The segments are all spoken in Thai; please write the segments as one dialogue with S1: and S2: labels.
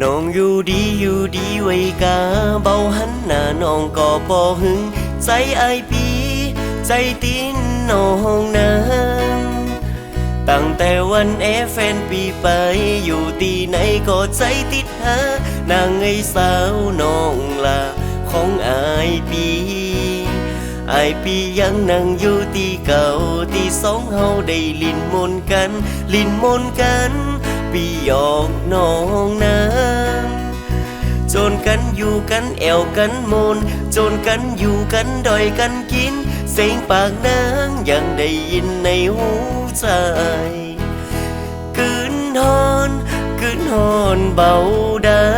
S1: น้องอยู่ดีไว้กาเบาหันหน้าน้องก็บ่หึงใจไอปีใจตีนน้องนั้นตั้งแต่วันแฟนปีไปอยู่ที่ไหนก็ใจติดหานางไอสาวน้องลาของไอปีไอปียังนั่งอยู่ที่เก่าที่สองเฮาได้ลิ้นมนกันลิ้นมนกันปีหยอกน้องนั้นจนกันอยู่กันแอวกันมนจนกันอยู่กันดอยกันกินเสียงปากนางยังได้ยินในหูใจคืนฮอนเบาได้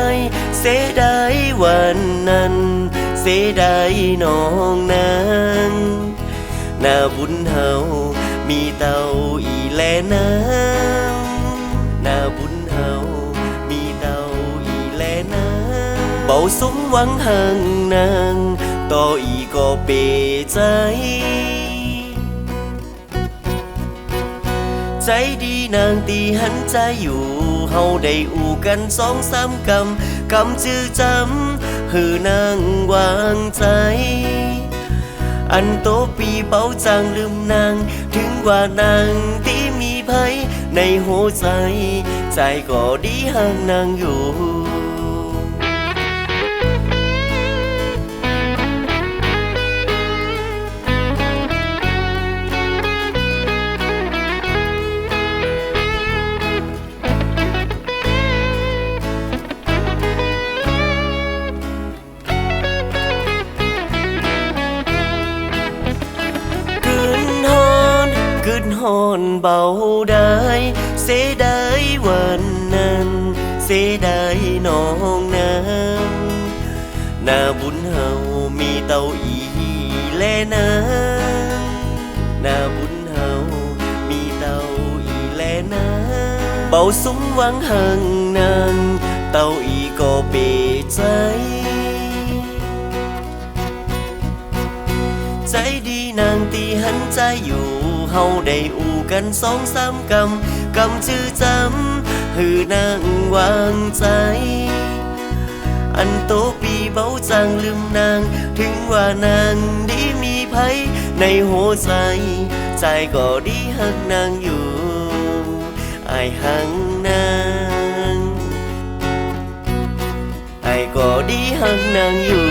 S1: เสียดายวันนั้นเสียดายน้องนั้นหน้าบุญเฮามีเต่าอีแลนางหน้าบุญเฮามีเต่าอีแลนางเบาสมหวังห่างนางต่ออีก็เปใจใจดีนางตีหันใจอยู่เฮาได้อู่กัน2-3กำชื่อจำหือนางวางใจอันโตปีเป้าจางลืมนางถึงว่านางที่มีภัยในหัวใจใจก็ดีห่างนางอยู่ฮอนเบาได้เสียดายวันนั้นเสียดายน้องนั้นหน้าบุญเฮามีเต่าอีแลนางหน้าบุญเฮามีเต่าอีแลนางเบาสมหวังห่างนางเต่าอีก็เปใจใจดีนางตีหันใจอยู่เฮาได้อู่กัน2-3กำชื่อจำหือนางวางใจอันโตปีเบาจางลืมนางถึงว่านางดีมีภัยในหัวใจใจก็ดีหักนางอยู่ไอหังนางไอก็ดีหักนางอยู่